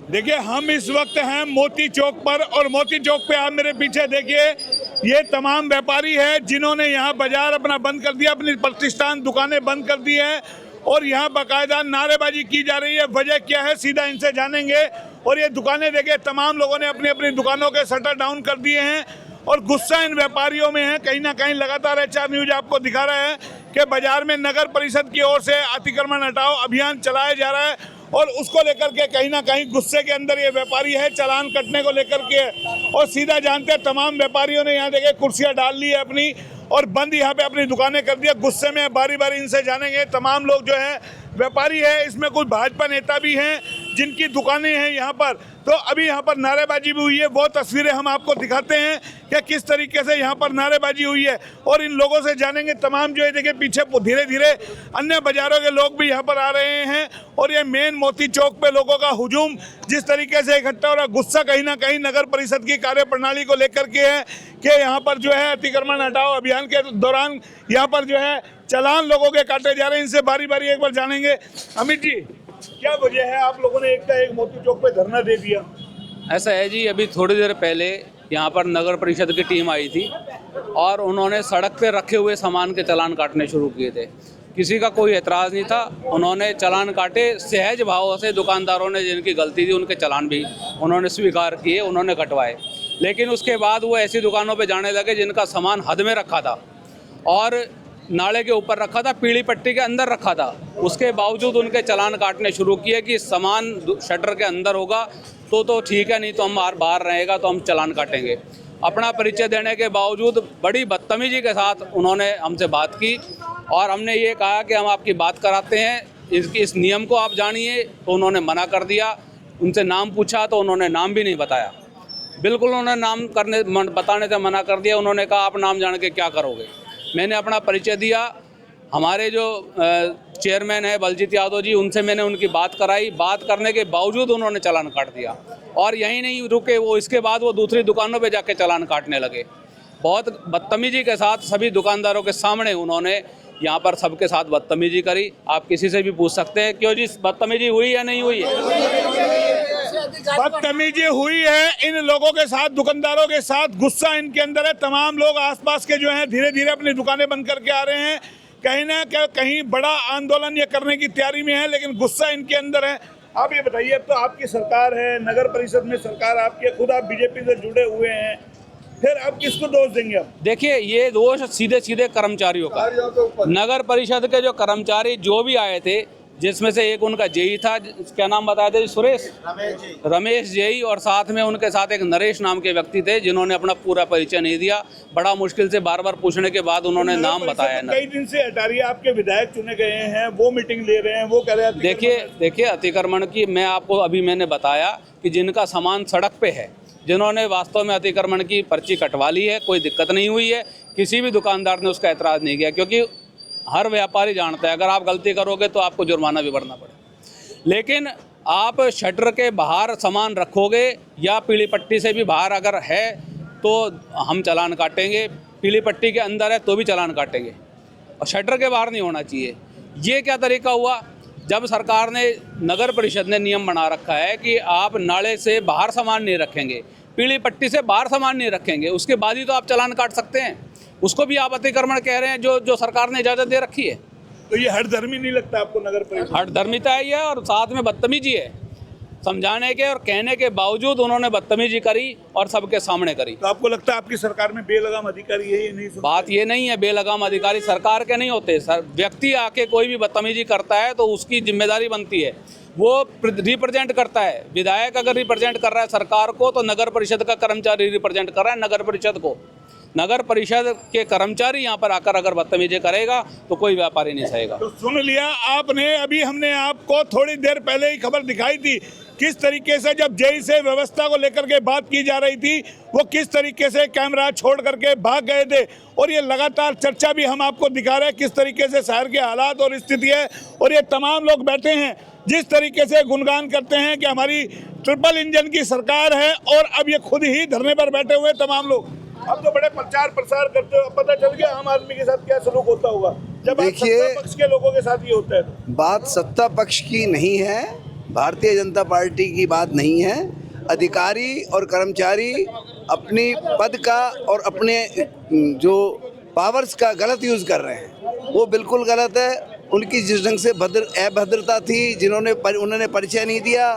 देखिए, हम इस वक्त हैं मोती चौक पर, और मोती चौक पे आप मेरे पीछे देखिए, ये तमाम व्यापारी है जिन्होंने यहाँ बाजार अपना बंद कर दिया, अपनी प्रतिष्ठान दुकानें बंद कर दी है, और यहाँ बाकायदा नारेबाजी की जा रही है। वजह क्या है, सीधा इनसे जानेंगे। और ये दुकानें देखिए, तमाम लोगों ने अपनी अपनी दुकानों के शटर डाउन कर दिए हैं, और गुस्सा इन व्यापारियों में है। कहीं ना कहीं लगातार HR न्यूज आपको दिखा रहा है कि बाजार में नगर परिषद की ओर से अतिक्रमण हटाओ अभियान चलाया जा रहा है, और उसको लेकर के कहीं ना कहीं गुस्से के अंदर ये व्यापारी है, चालान कटने को लेकर के। और सीधा जानते हैं, तमाम व्यापारियों ने यहाँ देखे कुर्सियाँ डाल ली है अपनी, और बंद यहाँ पे अपनी दुकानें कर दिया। गुस्से में बारी बारी इनसे जानेंगे। तमाम लोग जो है व्यापारी है, इसमें कुछ भाजपा नेता भी हैं जिनकी दुकानें हैं यहाँ पर। तो अभी यहाँ पर नारेबाजी भी हुई है, वो तस्वीरें हम आपको दिखाते हैं कि किस तरीके से यहाँ पर नारेबाजी हुई है, और इन लोगों से जानेंगे। तमाम जो है देखिए, पीछे धीरे धीरे अन्य बाजारों के लोग भी यहाँ पर आ रहे हैं, और ये मेन मोती चौक पे लोगों का हुजूम जिस तरीके से इकट्ठा हो रहा, गुस्सा कहीं ना कहीं नगर परिषद की कार्यप्रणाली को लेकर के है कि यहाँ पर जो है अतिक्रमण हटाओ अभियान के दौरान यहाँ पर जो है चालान लोगों के काटे जा रहे हैं। इनसे बारी बारी एक बार जानेंगे। अमित जी, क्या वजह है आप लोगों ने एक का एक मोती चौक पे धरना दे दिया? ऐसा है जी, अभी थोड़ी देर पहले यहाँ पर नगर परिषद की टीम आई थी, और उन्होंने सड़क पे रखे हुए सामान के चालान काटने शुरू किए थे। किसी का कोई एतराज़ नहीं था, उन्होंने चालान काटे। सहज भाव से दुकानदारों ने जिनकी गलती थी उनके चालान भी उन्होंने स्वीकार किए, उन्होंने कटवाए। लेकिन उसके बाद वो ऐसी दुकानों पे जाने लगे जिनका सामान हद में रखा था और नाले के ऊपर रखा था, पीली पट्टी के अंदर रखा था। उसके बावजूद उनके चालान काटने शुरू किए कि सामान शटर के अंदर होगा तो ठीक है, नहीं तो हम बाहर रहेगा तो हम चालान काटेंगे। अपना परिचय देने के बावजूद बड़ी बदतमीजी के साथ उन्होंने हमसे बात की, और हमने ये कहा कि हम आपकी बात कराते हैं, इस नियम को आप जानिए। तो उन्होंने मना कर दिया। उनसे नाम पूछा तो उन्होंने नाम भी नहीं बताया। बिल्कुल उन्होंने नाम बताने से मना कर दिया। उन्होंने कहा आप नाम जान के क्या करोगे। मैंने अपना परिचय दिया। हमारे जो चेयरमैन है बलजीत यादव जी, उनसे मैंने उनकी बात कराई। बात करने के बावजूद उन्होंने चालान काट दिया, और यहीं नहीं रुके वो, इसके बाद वो दूसरी दुकानों पे जाके चालान काटने लगे। बहुत बदतमीजी के साथ सभी दुकानदारों के सामने उन्होंने यहाँ पर सबके साथ बदतमीजी करी। आप किसी से भी पूछ सकते हैं क्यों जी, बदतमीजी हुई या नहीं हुई है? बदतमीजी हुई है इन लोगों के साथ, दुकानदारों के साथ। गुस्सा इनके अंदर है। तमाम लोग आसपास के जो हैं धीरे धीरे अपनी दुकानें बंद करके आ रहे हैं। कहीं ना कहीं बड़ा आंदोलन ये करने की तैयारी में है, लेकिन गुस्सा इनके अंदर है। आप ये बताइए, अब तो आपकी सरकार है, नगर परिषद में सरकार आपकी, खुद आप बीजेपी से जुड़े हुए हैं, फिर अब किसको दोष देंगे आप? देखिए, ये दोष सीधे सीधे कर्मचारियों का। नगर परिषद के जो कर्मचारी जो भी आए थे, जिसमें से एक उनका जेई था, क्या नाम बताया था, सुरेश रमेश जेई, और साथ में उनके साथ एक नरेश नाम के व्यक्ति थे जिन्होंने अपना पूरा परिचय नहीं दिया। बड़ा मुश्किल से बार बार पूछने के बाद उन्होंने नाम बताया। कई दिन से हटा रही है, आपके विधायक चुने गए हैं, वो मीटिंग ले रहे हैं, वो कह रहे हैं। देखिए अतिक्रमण की मैं आपको अभी मैंने बताया कि जिनका सामान सड़क पे है, जिन्होंने वास्तव में अतिक्रमण की पर्ची कटवा ली है, कोई दिक्कत नहीं हुई है। किसी भी दुकानदार ने उसका एतराज़ नहीं किया, क्योंकि हर व्यापारी जानता है अगर आप गलती करोगे तो आपको जुर्माना भी भरना पड़े। लेकिन आप शटर के बाहर सामान रखोगे या पीली पट्टी से भी बाहर अगर है तो हम चालान काटेंगे, पीली पट्टी के अंदर है तो भी चालान काटेंगे, और शटर के बाहर नहीं होना चाहिए। ये क्या तरीका हुआ? जब सरकार ने, नगर परिषद ने नियम बना रखा है कि आप नाले से बाहर सामान नहीं रखेंगे, पीली पट्टी से बाहर सामान नहीं रखेंगे, उसके बाद ही तो आप चालान काट सकते हैं। उसको भी आप अतिक्रमण कह रहे हैं जो सरकार ने इजाज़त दे रखी है। तो ये हठधर्मी नहीं लगता आपको नगर परिषद? हठधर्मिता है ये, और साथ में बदतमीजी है। समझाने के और कहने के बावजूद उन्होंने बदतमीजी करी और सबके सामने करी। तो आपको लगता है आपकी सरकार में बेलगाम अधिकारी है? ये नहीं सुनते? बात ये नहीं है, बेलगाम अधिकारी सरकार के नहीं होते सर। व्यक्ति आके कोई भी बदतमीजी करता है तो उसकी जिम्मेदारी बनती है, वो रिप्रेजेंट करता है। विधायक अगर रिप्रेजेंट कर रहा है सरकार को, तो नगर परिषद का कर्मचारी रिप्रेजेंट कर रहा है नगर परिषद को। नगर परिषद के कर्मचारी यहाँ पर आकर अगर बदतमीजी करेगा तो कोई व्यापारी नहीं सहेगा। तो सुन लिया आपने। अभी हमने आपको थोड़ी देर पहले ही खबर दिखाई थी किस तरीके से जब जेई से व्यवस्था को लेकर के बात की जा रही थी, वो किस तरीके से कैमरा छोड़ करके भाग गए थे। और ये लगातार चर्चा भी हम आपको दिखा रहे हैं किस तरीके से शहर के हालात और स्थिति है। और ये तमाम लोग बैठे हैं जिस तरीके से गुणगान करते हैं कि हमारी ट्रिपल इंजन की सरकार है, और अब ये खुद ही धरने पर बैठे हुए तमाम लोग। अब तो बड़े प्रचार प्रसार करते हो, पता चल गया आम आदमी के साथ क्या सलूक होता होगा जब सत्ता पक्ष के लोगों के साथ ये होता है। बात सत्ता पक्ष की नहीं है, भारतीय जनता पार्टी की बात नहीं है। अधिकारी और कर्मचारी अपनी पद का और अपने जो पावर्स का गलत यूज़ कर रहे हैं, वो बिल्कुल गलत है। उनकी जिस ढंग से अभद्रता थी, उन्होंने परिचय नहीं दिया।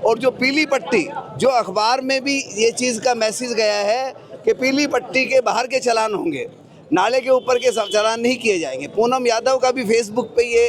और जो पीली पट्टी, जो अखबार में भी ये चीज़ का मैसेज गया है कि पीली पट्टी के बाहर के चालान होंगे, नाले के ऊपर के चालान नहीं किए जाएंगे। पूनम यादव का भी फेसबुक पे ये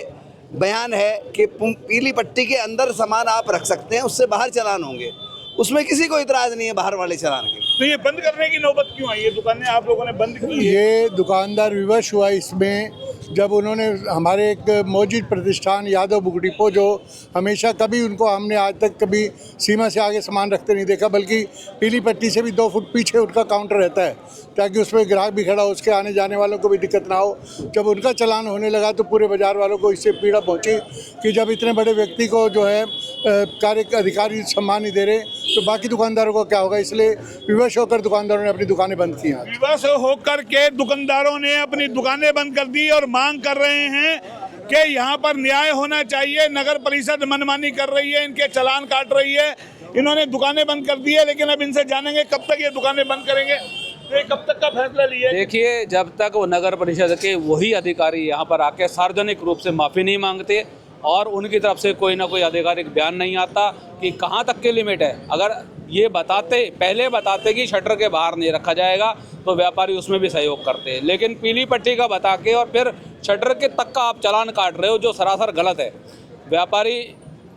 बयान है कि पीली पट्टी के अंदर सामान आप रख सकते हैं, उससे बाहर चालान होंगे। उसमें किसी को इतराज़ नहीं है बाहर वाले चालान के। तो ये बंद करने की नौबत क्यों आई? ये दुकानें आप लोगों ने बंद की है। ये दुकानदार विवश हुआ इसमें जब उन्होंने हमारे एक मौजूद प्रतिष्ठान यादव बुक डिपो, जो हमेशा कभी उनको हमने आज तक कभी सीमा से आगे सामान रखते नहीं देखा, बल्कि पीली पट्टी से भी 2 फुट पीछे उनका काउंटर रहता है ताकि उसमें ग्राहक भी खड़ा हो, उसके आने जाने वालों को भी दिक्कत ना हो। जब उनका चालान होने लगा तो पूरे बाज़ार वालों को इससे पीड़ा पहुंची कि जब इतने बड़े व्यक्ति को जो है कार्य अधिकारी सम्मान नहीं दे रहे तो बाकी दुकानदारों को क्या होगा। इसलिए विवश होकर दुकानदारों ने अपनी दुकानें बंद की हैं। विवश होकर के दुकानदारों ने अपनी दुकानें बंद कर दी और मांग कर रहे हैं कि यहाँ पर न्याय होना चाहिए। नगर परिषद मनमानी कर रही है, इनके चालान काट रही है। इन्होंने दुकानें बंद कर दी है, लेकिन अब इनसे जानेंगे कब तक ये दुकानें बंद करेंगे, तो कब तक का फैसला लिया। देखिए, जब तक वो नगर परिषद के वही अधिकारी यहाँ पर आके सार्वजनिक रूप से माफ़ी नहीं मांगते और उनकी तरफ से कोई ना कोई आधिकारिक बयान नहीं आता कि कहाँ तक की लिमिट है। अगर ये पहले बताते कि शटर के बाहर नहीं रखा जाएगा तो व्यापारी उसमें भी सहयोग करते हैं, लेकिन पीली पट्टी का बता के और फिर शटर के तक का आप चालान काट रहे हो, जो सरासर गलत है। व्यापारी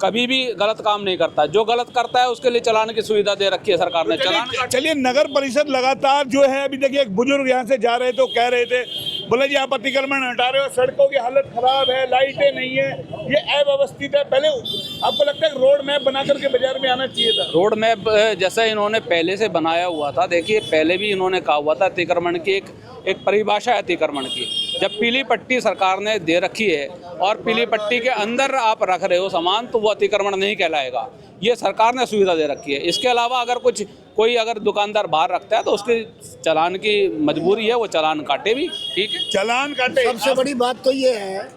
कभी भी गलत काम नहीं करता, जो गलत करता है उसके लिए चालान की सुविधा दे रखी है सरकार ने। चालान चलिए, नगर परिषद लगातार जो है, अभी देखिए एक बुजुर्ग यहाँ से जा रहे थे, कह रहे थे, बोले जी आप अतिक्रमण हटा रहे हो, सड़कों की हालत खराब है, लाइटें नहीं है, ये अव्यवस्थित है। पहले आपको लगता है रोड मैप बना करके बाजार में आना चाहिए था? रोड मैप जैसा इन्होंने पहले से बनाया हुआ था। देखिए, पहले भी इन्होंने कहा हुआ था अतिक्रमण की एक परिभाषा है अतिक्रमण की। जब पीली पट्टी सरकार ने दे रखी है और पीली पट्टी के अंदर आप रख रहे हो सामान, तो वो अतिक्रमण नहीं कहलाएगा। ये सरकार ने सुविधा दे रखी है। इसके अलावा अगर कोई दुकानदार बाहर रखता है तो उसके चालान की मजबूरी है, वो चालान काटे भी, ठीक है, चालान काटे। सबसे बड़ी बात तो ये है,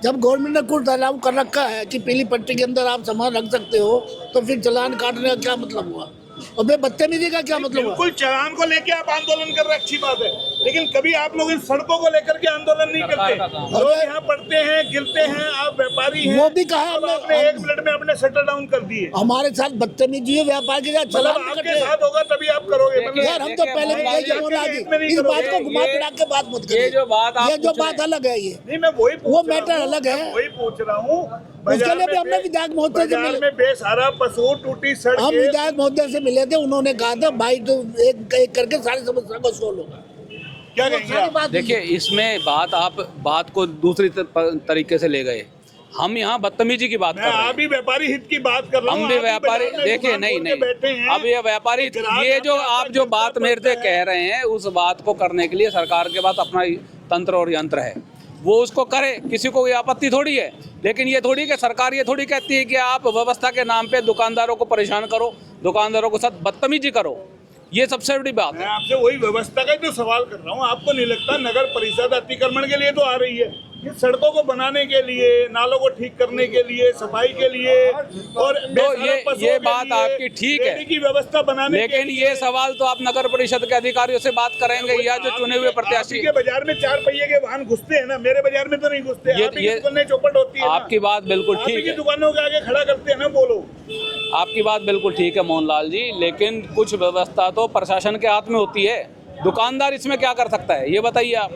जब गवर्नमेंट ने कुछ अलाउ कर रखा है कि पीली पट्टी के अंदर आप सामान रख सकते हो, तो फिर चालान काटने का क्या मतलब हुआ और बदतमीजी का क्या मतलब हुआ? बिल्कुल, चालान को लेके आप आंदोलन कर रहे, अच्छी बात है, लेकिन कभी आप लोग इन सड़कों को लेकर के आंदोलन नहीं करते। लोग यहाँ पड़ते हैं, गिरते हैं, आप व्यापारी हैं, वो भी कहा आपने 1 मिनट में अपने शटर डाउन कर दिए। हमारे साथ बदतमीजी है, व्यापार के साथ चालान नहीं आपके कटे। साथ होगा तभी आप करोगे। यार हम तो पहले भी कही जमुना जी, इस बात को घुमा फिरा के बात मत करिए। ये जो बात अलग है, ये नहीं, मैं वही वो मैटर अलग है, वही पूछ रहा हूँ। उसके लिए भी हमने विधायक महोदय से मिले, में बेसहारा पशु, टूटी सड़क, हम विधायक महोदय से मिले थे। उन्होंने कहा था भाई तो एक करके सारी समस्या को सोल्व होगा। क्या कहेंगे आप? देखिए, इसमें बात को दूसरी तरीके से ले गए। हम यहाँ बदतमीजी की बात कर रहे हैं, आप भी व्यापारी हित की बात कर रहे हैं। हम भी व्यापारी। देखिए, नहीं, अब ये व्यापारी, ये जो आप जो बात मेरे से कह रहे हैं, उस बात को करने के लिए सरकार के पास अपना तंत्र और यंत्र है, वो उसको करे, किसी को कोई आपत्ति थोड़ी है। लेकिन ये थोड़ी कि सरकार ये थोड़ी कहती है कि आप व्यवस्था के नाम पे दुकानदारों को परेशान करो, दुकानदारों के साथ बदतमीजी करो। ये सबसे बड़ी बात है। मैं आपसे वही व्यवस्था का जो सवाल कर रहा हूँ। आपको नहीं लगता नगर परिषद अतिक्रमण के लिए तो आ रही है, ये सड़कों को बनाने के लिए, नालों को ठीक करने के लिए, सफाई के लिए, और तो ये बात आपकी ठीक है की व्यवस्था बनाने, लेकिन ये सवाल तो आप नगर परिषद के अधिकारियों से बात करेंगे या जो चुने हुए प्रत्याशी के बाजार में 4 पहिए के वाहन घुसते हैं ना, मेरे बाजार में तो नहीं घुसते। ये चौपट होती है। आपकी बात बिल्कुल ठीक है, दुकानों के आगे खड़ा करते हैं ना। बोलो, आपकी बात बिल्कुल ठीक है मोहनलाल जी, लेकिन कुछ व्यवस्था तो प्रशासन के हाथ में होती है। दुकानदार इसमें क्या कर सकता है, ये बताइए आप।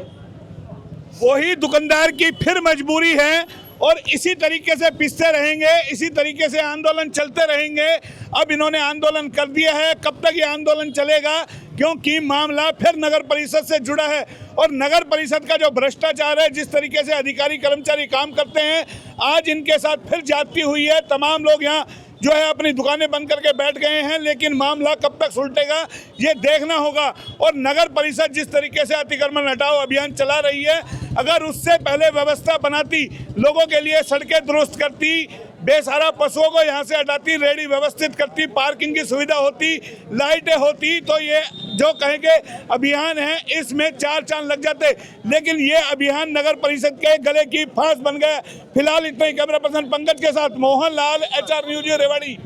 वही दुकानदार की फिर मजबूरी है और इसी तरीके से पिसते रहेंगे, इसी तरीके से आंदोलन चलते रहेंगे। अब इन्होंने आंदोलन कर दिया है, कब तक ये आंदोलन चलेगा? क्योंकि मामला फिर नगर परिषद से जुड़ा है और नगर परिषद का जो भ्रष्टाचार है, जिस तरीके से अधिकारी कर्मचारी काम करते हैं, आज इनके साथ फिर जाती हुई है। तमाम लोग यहाँ जो है अपनी दुकानें बंद करके बैठ गए हैं, लेकिन मामला कब तक सुलटेगा ये देखना होगा। और नगर परिषद जिस तरीके से अतिक्रमण हटाओ अभियान चला रही है, अगर उससे पहले व्यवस्था बनाती, लोगों के लिए सड़कें दुरुस्त करती, बेसहारा पशुओं को यहाँ से हटाती, रेडी व्यवस्थित करती, पार्किंग की सुविधा होती, लाइटें होती, तो ये जो कहेंगे अभियान है इसमें 4 चांद लग जाते, लेकिन ये अभियान नगर परिषद के गले की फांस बन गया। फिलहाल इतना ही। कैमरा पर्सन पंकज के साथ मोहन लाल, HR न्यूज़ रेवाड़ी।